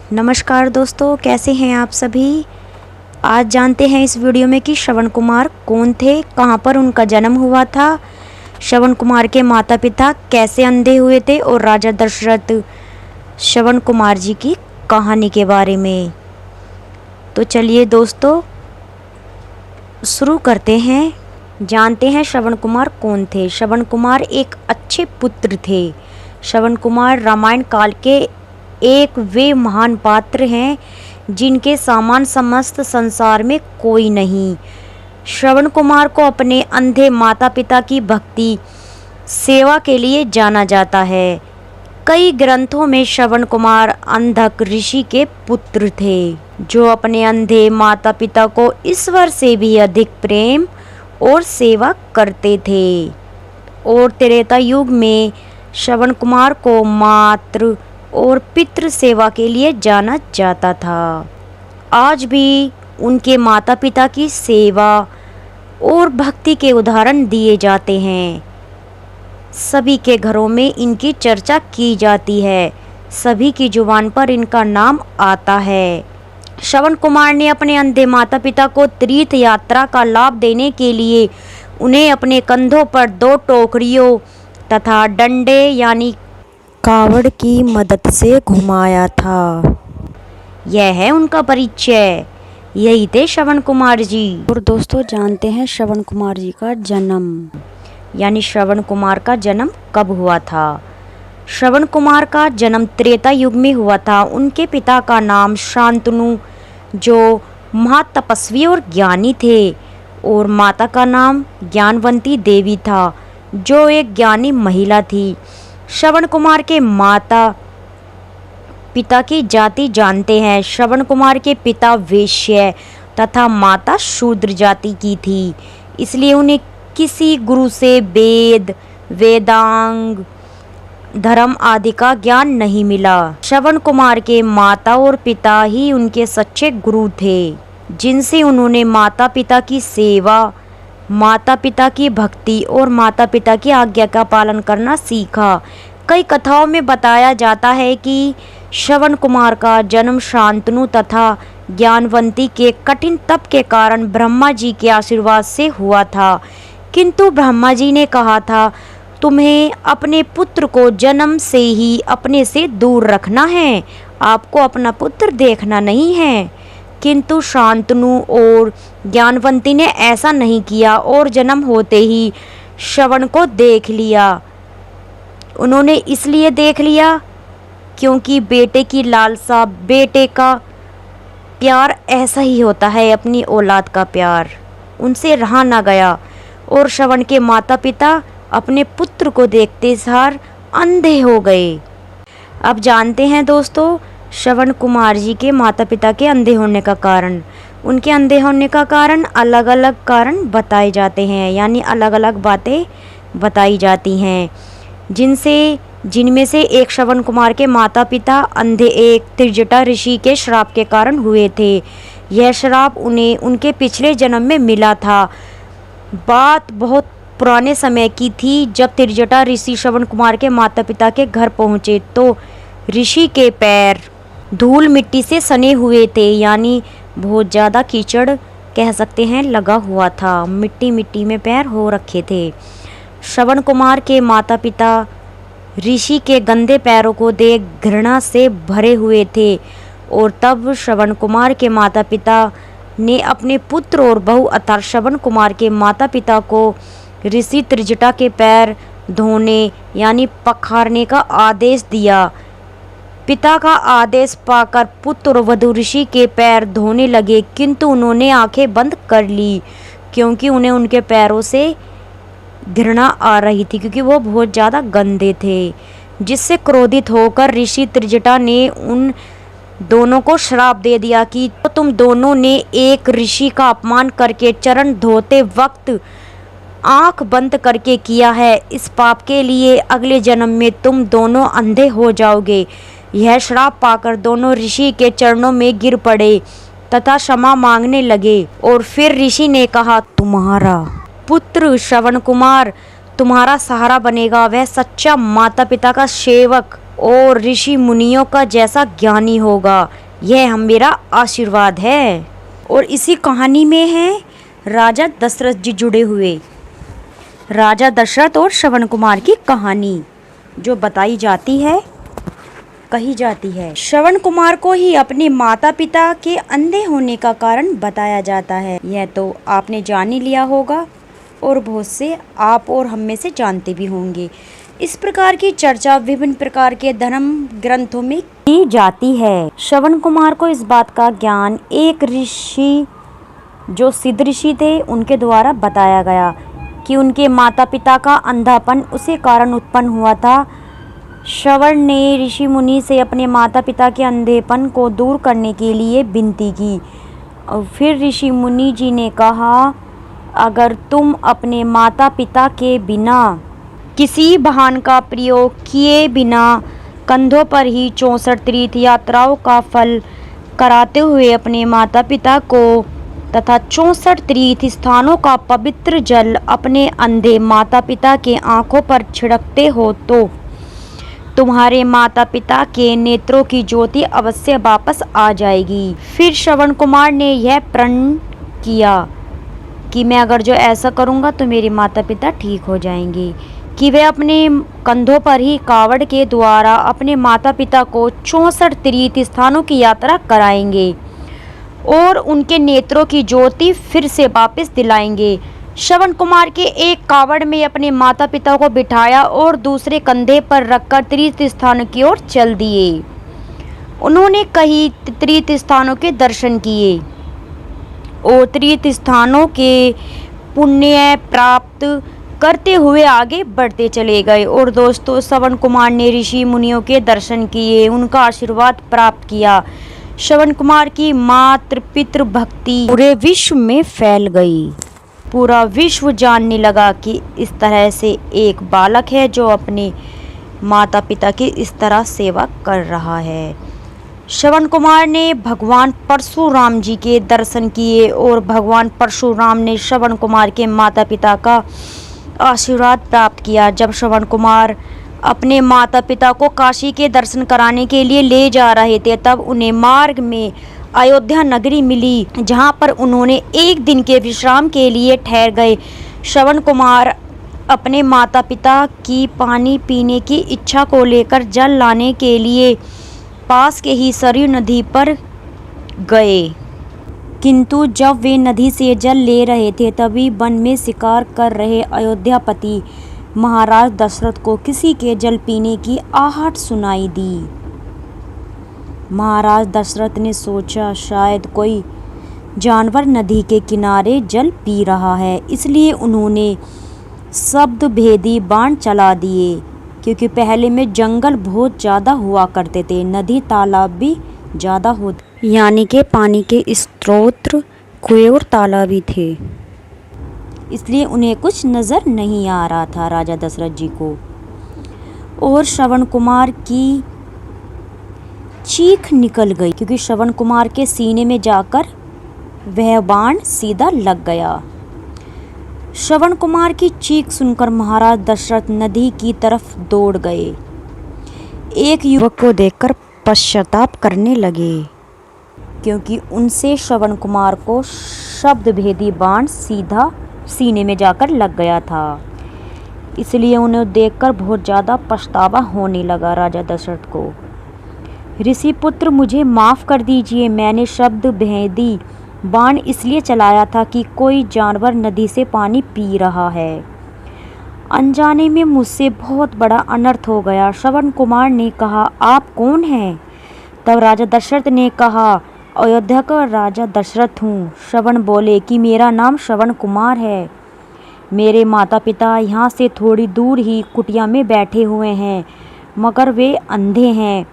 नमस्कार दोस्तों, कैसे हैं आप सभी। आज जानते हैं इस वीडियो में कि श्रवण कुमार कौन थे, कहां पर उनका जन्म हुआ था, श्रवण कुमार के माता पिता कैसे अंधे हुए थे और राजा दशरथ श्रवण कुमार जी की कहानी के बारे में। तो चलिए दोस्तों शुरू करते हैं। जानते हैं श्रवण कुमार कौन थे। श्रवण कुमार एक अच्छे पुत्र थे। श्रवण कुमार रामायण काल के एक वे महान पात्र हैं जिनके समान समस्त संसार में कोई नहीं। श्रवण कुमार को अपने अंधे माता पिता की भक्ति सेवा के लिए जाना जाता है। कई ग्रंथों में श्रवण कुमार अंधक ऋषि के पुत्र थे जो अपने अंधे माता पिता को ईश्वर से भी अधिक प्रेम और सेवा करते थे। और त्रेता युग में श्रवण कुमार को मातृ और पितृ सेवा के लिए जाना जाता था। आज भी उनके माता पिता की सेवा और भक्ति के उदाहरण दिए जाते हैं। सभी के घरों में इनकी चर्चा की जाती है, सभी की जुबान पर इनका नाम आता है। श्रवण कुमार ने अपने अंधे माता पिता को तीर्थ यात्रा का लाभ देने के लिए उन्हें अपने कंधों पर 2 टोकरियों तथा डंडे यानी कावड़ की मदद से घुमाया था। यह है उनका परिचय। यही थे श्रवण कुमार जी। और दोस्तों जानते हैं श्रवण कुमार जी का जन्म यानी श्रवण कुमार का जन्म कब हुआ था। श्रवण कुमार का जन्म त्रेता युग में हुआ था। उनके पिता का नाम शांतनु जो महातपस्वी और ज्ञानी थे और माता का नाम ज्ञानवंती देवी था जो एक ज्ञानी महिला थी। श्रवण कुमार के माता पिता की जाति जानते हैं। श्रवण कुमार के पिता वैश्य तथा माता शूद्र जाति की थी, इसलिए उन्हें किसी गुरु से वेद, वेदांग, धर्म आदि का ज्ञान नहीं मिला। श्रवण कुमार के माता और पिता ही उनके सच्चे गुरु थे जिनसे उन्होंने माता पिता की सेवा, माता पिता की भक्ति और माता पिता की आज्ञा का पालन करना सीखा। कई कथाओं में बताया जाता है कि श्रवण कुमार का जन्म शांतनु तथा ज्ञानवंती के कठिन तप के कारण ब्रह्मा जी के आशीर्वाद से हुआ था, किंतु ब्रह्मा जी ने कहा था तुम्हें अपने पुत्र को जन्म से ही अपने से दूर रखना है, आपको अपना पुत्र देखना नहीं है। किंतु शांतनु और ज्ञानवंती ने ऐसा नहीं किया और जन्म होते ही श्रवण को देख लिया। उन्होंने इसलिए देख लिया क्योंकि बेटे की लालसा, बेटे का प्यार ऐसा ही होता है, अपनी औलाद का प्यार उनसे रहा ना गया और श्रवण के माता पिता अपने पुत्र को देखते सार अंधे हो गए। अब जानते हैं दोस्तों श्रवण कुमार जी के माता पिता के अंधे होने का कारण। उनके अंधे होने का कारण अलग अलग कारण बताए जाते हैं, यानी अलग अलग बातें बताई जाती हैं जिनमें से एक श्रवण कुमार के माता पिता अंधे एक त्रिजटा ऋषि के श्राप के कारण हुए थे। यह श्राप उन्हें उनके पिछले जन्म में मिला था। बात बहुत पुराने समय की थी। जब त्रिजटा ऋषि श्रवण कुमार के माता पिता के घर पहुँचे तो ऋषि के पैर धूल मिट्टी से सने हुए थे, यानी बहुत ज़्यादा कीचड़ कह सकते हैं लगा हुआ था, मिट्टी मिट्टी में पैर हो रखे थे। श्रवण कुमार के माता पिता ऋषि के गंदे पैरों को देख घृणा से भरे हुए थे और तब श्रवण कुमार के माता पिता ने अपने पुत्र और बहू अर्थात श्रवण कुमार के माता पिता को ऋषि त्रिजटा के पैर धोने यानी पखारने का आदेश दिया। पिता का आदेश पाकर पुत्र और वधू ऋषि के पैर धोने लगे, किंतु उन्होंने आंखें बंद कर ली क्योंकि उन्हें उनके पैरों से घृणा आ रही थी, क्योंकि वो बहुत ज़्यादा गंदे थे। जिससे क्रोधित होकर ऋषि त्रिजटा ने उन दोनों को श्राप दे दिया कि तो तुम दोनों ने एक ऋषि का अपमान करके चरण धोते वक्त आंख बंद करके किया है, इस पाप के लिए अगले जन्म में तुम दोनों अंधे हो जाओगे। यह श्राप पाकर दोनों ऋषि के चरणों में गिर पड़े तथा क्षमा मांगने लगे। और फिर ऋषि ने कहा तुम्हारा पुत्र श्रवण कुमार तुम्हारा सहारा बनेगा, वह सच्चा माता पिता का सेवक और ऋषि मुनियों का जैसा ज्ञानी होगा, यह हम मेरा आशीर्वाद है। और इसी कहानी में है राजा दशरथ जी जुड़े हुए। राजा दशरथ और श्रवण कुमार की कहानी जो बताई जाती है, कही जाती है। श्रवण कुमार को ही अपने माता पिता के अंधे होने का कारण बताया जाता है। यह तो आपने जान ही लिया होगा और बहुत से आप और हम में से जानते भी होंगे। इस प्रकार की चर्चा विभिन्न प्रकार के धर्म ग्रंथों में की जाती है। श्रवण कुमार को इस बात का ज्ञान एक ऋषि, जो सिद्ध ऋषि थे, उनके द्वारा बताया गया कि उनके माता पिता का अंधापन उसी कारण उत्पन्न हुआ था। श्रवण ने ऋषि मुनि से अपने माता पिता के अंधेपन को दूर करने के लिए विनती की। और फिर ऋषि मुनि जी ने कहा, अगर तुम अपने माता पिता के बिना किसी वाहन का प्रयोग किए बिना कंधों पर ही 64 तीर्थ यात्राओं का फल कराते हुए अपने माता पिता को तथा 64 तीर्थ स्थानों का पवित्र जल अपने अंधे माता पिता के आंखों पर छिड़कते हो तो तुम्हारे माता पिता के नेत्रों की ज्योति अवश्य वापस आ जाएगी। फिर श्रवण कुमार ने यह प्रण किया कि मैं अगर जो ऐसा करूँगा तो मेरे माता पिता ठीक हो जाएंगे, कि वे अपने कंधों पर ही कावड़ के द्वारा अपने माता पिता को 64 तीर्थ स्थानों की यात्रा कराएंगे और उनके नेत्रों की ज्योति फिर से वापस दिलाएंगे। श्रवण कुमार के एक कावड़ में अपने माता पिता को बिठाया और दूसरे कंधे पर रखकर तीर्थ स्थानों की ओर चल दिए। उन्होंने कई तीर्थ स्थानों के दर्शन किए और तीर्थ स्थानों के पुण्य प्राप्त करते हुए आगे बढ़ते चले गए। और दोस्तों, श्रवण कुमार ने ऋषि मुनियों के दर्शन किए, उनका आशीर्वाद प्राप्त किया। श्रवण कुमार की मातृ पितृ भक्ति पूरे विश्व में फैल गई। पूरा विश्व जानने लगा कि इस तरह से एक बालक है जो अपने माता पिता की इस तरह सेवा कर रहा है। श्रवण कुमार ने भगवान परशुराम जी के दर्शन किए और भगवान परशुराम ने श्रवण कुमार के माता पिता का आशीर्वाद प्राप्त किया। जब श्रवण कुमार अपने माता पिता को काशी के दर्शन कराने के लिए ले जा रहे थे, तब उन्हें मार्ग में अयोध्या नगरी मिली, जहां पर उन्होंने एक दिन के विश्राम के लिए ठहर गए। श्रवण कुमार अपने माता पिता की पानी पीने की इच्छा को लेकर जल लाने के लिए पास के ही सरयू नदी पर गए, किंतु जब वे नदी से जल ले रहे थे तभी वन में शिकार कर रहे अयोध्यापति महाराज दशरथ को किसी के जल पीने की आहट सुनाई दी। महाराज दशरथ ने सोचा शायद कोई जानवर नदी के किनारे जल पी रहा है, इसलिए उन्होंने शब्द भेदी बाण चला दिए। क्योंकि पहले में जंगल बहुत ज़्यादा हुआ करते थे, नदी तालाब भी ज़्यादा होते, यानी कि पानी के स्रोत कुएं और तालाब भी थे, इसलिए उन्हें कुछ नज़र नहीं आ रहा था राजा दशरथ जी को। और श्रवण कुमार की चीख निकल गई, क्योंकि श्रवण कुमार के सीने में जाकर वह बाण सीधा लग गया। श्रवण कुमार की चीख सुनकर महाराज दशरथ नदी की तरफ दौड़ गए। एक युवक को देखकर पश्चाताप करने लगे, क्योंकि उनसे श्रवण कुमार को शब्द भेदी बाण सीधा सीने में जाकर लग गया था, इसलिए उन्हें देखकर बहुत ज़्यादा पछतावा होने लगा राजा दशरथ को। ऋषि पुत्र, मुझे माफ़ कर दीजिए, मैंने शब्द भेदी बाण इसलिए चलाया था कि कोई जानवर नदी से पानी पी रहा है। अनजाने में मुझसे बहुत बड़ा अनर्थ हो गया। श्रवण कुमार ने कहा, आप कौन हैं? तब राजा दशरथ ने कहा, अयोध्या का राजा दशरथ हूँ। श्रवण बोले कि मेरा नाम श्रवण कुमार है। मेरे माता पिता यहाँ से थोड़ी दूर ही कुटिया में बैठे हुए हैं, मगर वे अंधे हैं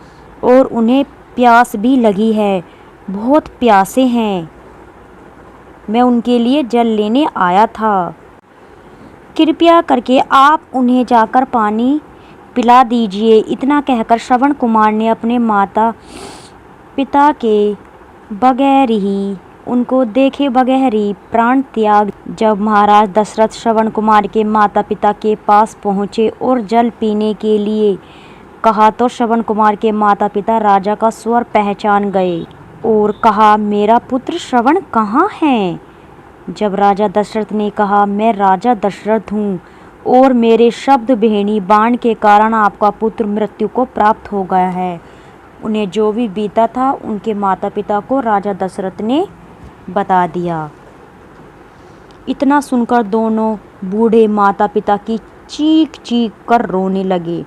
और उन्हें प्यास भी लगी है, बहुत प्यासे हैं। मैं उनके लिए जल लेने आया था। कृपया करके आप उन्हें जाकर पानी पिला दीजिए। इतना कहकर श्रवण कुमार ने अपने माता पिता के बगैर ही, उनको देखे बगैर ही प्राण त्याग। जब महाराज दशरथ श्रवण कुमार के माता पिता के पास पहुँचे और जल पीने के लिए कहा तो श्रवण कुमार के माता पिता राजा का स्वर पहचान गए और कहा, मेरा पुत्र श्रवण कहाँ है? जब राजा दशरथ ने कहा, मैं राजा दशरथ हूँ और मेरे शब्द भेणी बाण के कारण आपका पुत्र मृत्यु को प्राप्त हो गया है। उन्हें जो भी बीता था उनके माता पिता को राजा दशरथ ने बता दिया। इतना सुनकर दोनों बूढ़े माता पिता की चीख चीख कर रोने लगे।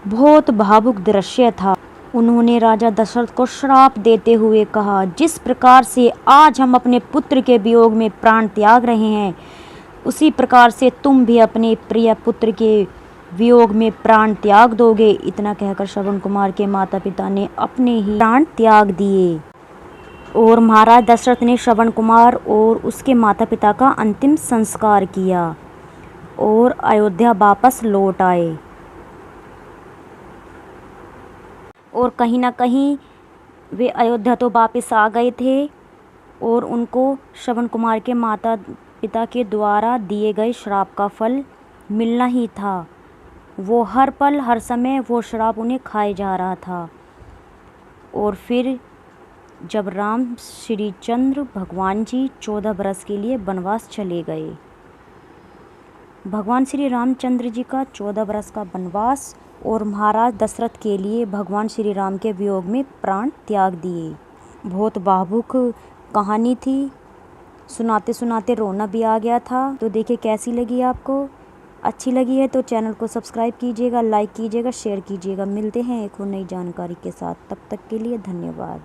बहुत भावुक दृश्य था। उन्होंने राजा दशरथ को श्राप देते हुए कहा, जिस प्रकार से आज हम अपने पुत्र के वियोग में प्राण त्याग रहे हैं, उसी प्रकार से तुम भी अपने प्रिय पुत्र के वियोग में प्राण त्याग दोगे। इतना कहकर श्रवण कुमार के माता पिता ने अपने ही प्राण त्याग दिए और महाराज दशरथ ने श्रवण कुमार और उसके माता पिता का अंतिम संस्कार किया और अयोध्या वापस लौट आए। और कहीं ना कहीं वे अयोध्या तो वापस आ गए थे और उनको श्रवण कुमार के माता पिता के द्वारा दिए गए श्राप का फल मिलना ही था। वो हर पल हर समय वो श्राप उन्हें खाए जा रहा था। और फिर जब राम श्री चंद्र भगवान जी 14 बरस के लिए वनवास चले गए, भगवान श्री रामचंद्र जी का 14 बरस का वनवास और महाराज दशरथ के लिए भगवान श्री राम के वियोग में प्राण त्याग दिए। बहुत भावुक कहानी थी, सुनाते सुनाते रोना भी आ गया था। तो देखिए कैसी लगी आपको। अच्छी लगी है तो चैनल को सब्सक्राइब कीजिएगा, लाइक कीजिएगा, शेयर कीजिएगा। मिलते हैं एक और नई जानकारी के साथ, तब तक के लिए धन्यवाद।